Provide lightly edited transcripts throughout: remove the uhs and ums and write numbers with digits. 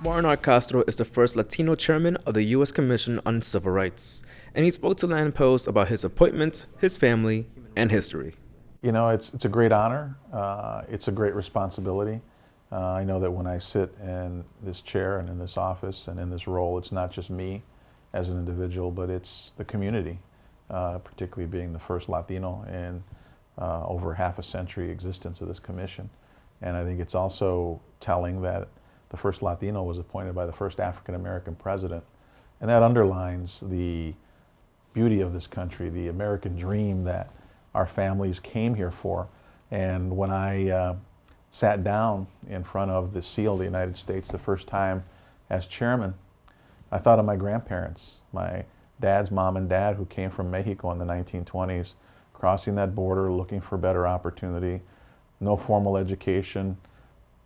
Castro is the first Latino chairman of the U.S. Commission on Civil Rights, and he spoke to Land Post about his appointment, his family, and history. You know, it's a great honor. It's a great responsibility. I know that when I sit in this chair and in this office and in this role, it's not just me as an individual, but it's the community, particularly being the first Latino in over half a century existence of this commission. And I think it's also telling that the first Latino was appointed by the first African American president. And that underlines the beauty of this country, the American dream that our families came here for. And when I sat down in front of the seal of the United States the first time as chairman, I thought of my grandparents, my dad's mom and dad who came from Mexico in the 1920s, crossing that border looking for better opportunity, no formal education,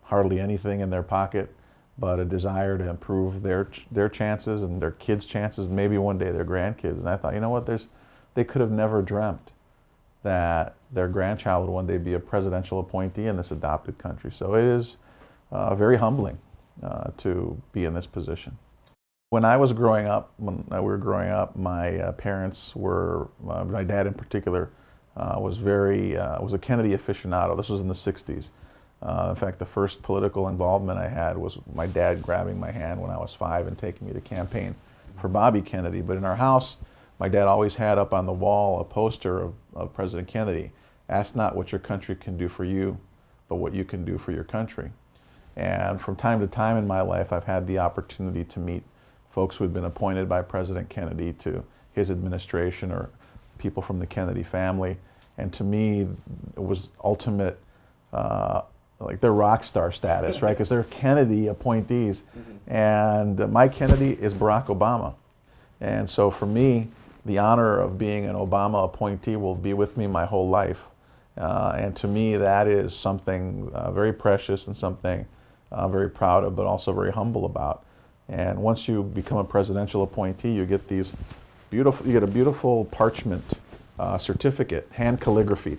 hardly anything in their pocket, but a desire to improve their chances and their kids' chances, and maybe one day their grandkids. And I thought, you know what, they could have never dreamt that their grandchild would one day be a presidential appointee in this adopted country. So it is very humbling to be in this position. When I was growing up, when we were growing up, my parents were, my dad in particular, was a Kennedy aficionado. This was in the 60s. In fact, the first political involvement I had was my dad grabbing my hand when I was 5 and taking me to campaign for Bobby Kennedy. But in our house, my dad always had up on the wall a poster of President Kennedy. Ask not what your country can do for you, but what you can do for your country. And from time to time in my life, I've had the opportunity to meet folks who had been appointed by President Kennedy to his administration or people from the Kennedy family. And to me, it was ultimate, like their rock star status, right? Because they're Kennedy appointees. And my Kennedy is Barack Obama. And so for me, the honor of being an Obama appointee will be with me my whole life. And to me, that is something very precious and something I'm very proud of, but also very humble about. And once you become a presidential appointee, you get you get a beautiful parchment certificate, hand calligraphy.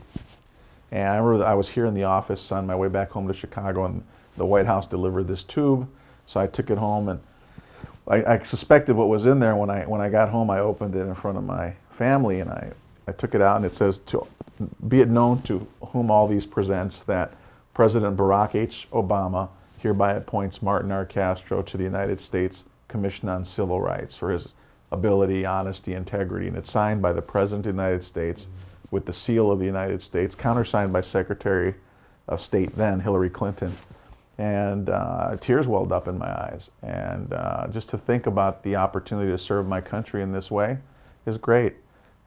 And I remember that I was here in the office on my way back home to Chicago, and the White House delivered this tube. So I took it home, and I suspected what was in there. When I got home, I opened it in front of my family, and I took it out, and it says, "To be it known to whom all these presents that President Barack H. Obama hereby appoints Martin R. Castro to the United States Commission on Civil Rights for his ability, honesty, integrity." And it's signed by the President of the United States with the seal of the United States, countersigned by Secretary of State then, Hillary Clinton. And tears welled up in my eyes. And just to think about the opportunity to serve my country in this way is great.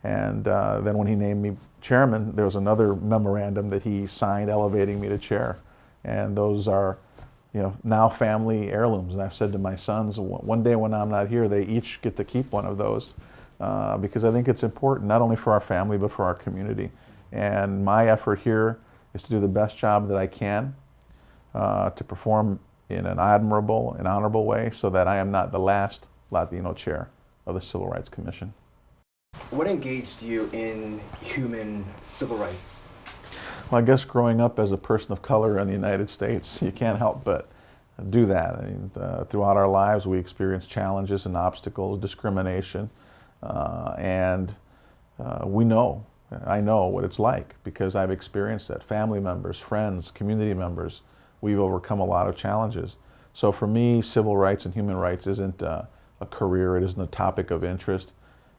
And then when he named me chairman, there was another memorandum that he signed elevating me to chair. And those are, you know, now family heirlooms. And I've said to my sons, one day when I'm not here, they each get to keep one of those because I think it's important, not only for our family, but for our community. And my effort here is to do the best job that I can, to perform in an admirable and honorable way so that I am not the last Latino chair of the Civil Rights Commission. What engaged you in human civil rights? Well, I guess growing up as a person of color in the United States, you can't help but do that. I mean, throughout our lives, we experience challenges and obstacles, discrimination, and I know what it's like because I've experienced that. Family members, friends, community members, we've overcome a lot of challenges. So for me, civil rights and human rights isn't a career, it isn't a topic of interest.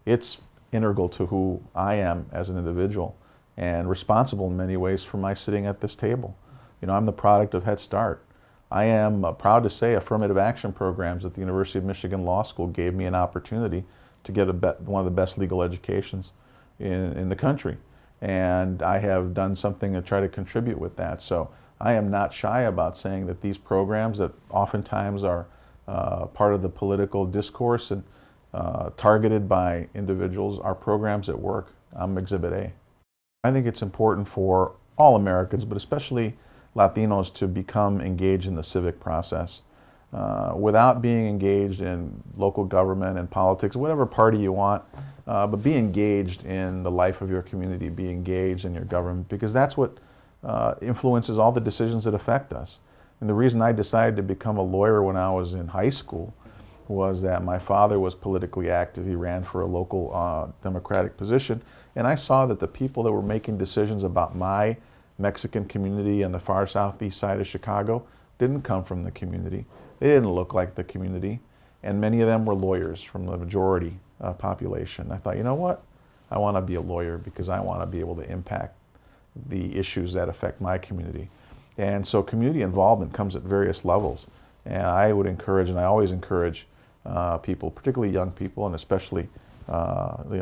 It's integral to who I am as an individual and responsible in many ways for my sitting at this table. You know, I'm the product of Head Start. I am proud to say affirmative action programs at the University of Michigan Law School gave me an opportunity to get one of the best legal educations in the country. And I have done something to try to contribute with that. So I am not shy about saying that these programs that oftentimes are part of the political discourse and targeted by individuals are programs that work. I'm Exhibit A. I think it's important for all Americans, but especially Latinos, to become engaged in the civic process. Without being engaged in local government and politics, whatever party you want, but be engaged in the life of your community, be engaged in your government, because that's what influences all the decisions that affect us. And the reason I decided to become a lawyer when I was in high school was that my father was politically active. He ran for a local Democratic position. And I saw that the people that were making decisions about my Mexican community and the far southeast side of Chicago didn't come from the community. They didn't look like the community. And many of them were lawyers from the majority population. I thought, you know what? I want to be a lawyer because I want to be able to impact the issues that affect my community. And so community involvement comes at various levels. And I would encourage, and I always encourage people, particularly young people, and especially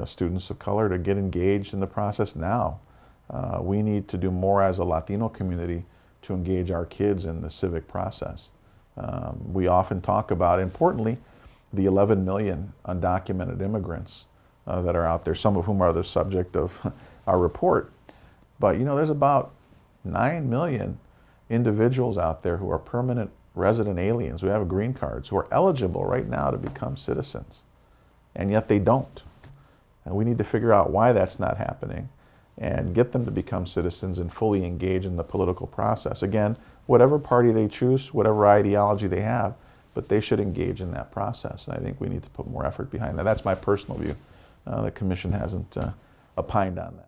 students of color, to get engaged in the process now. We need to do more as a Latino community to engage our kids in the civic process. We often talk about, importantly, the 11 million undocumented immigrants that are out there, some of whom are the subject of our report. But there's about 9 million individuals out there who are permanent resident aliens, who have green cards, who are eligible right now to become citizens, and yet they don't. And we need to figure out why that's not happening and get them to become citizens and fully engage in the political process. Again, whatever party they choose, whatever ideology they have, but they should engage in that process. And I think we need to put more effort behind that. That's my personal view. The commission hasn't opined on that.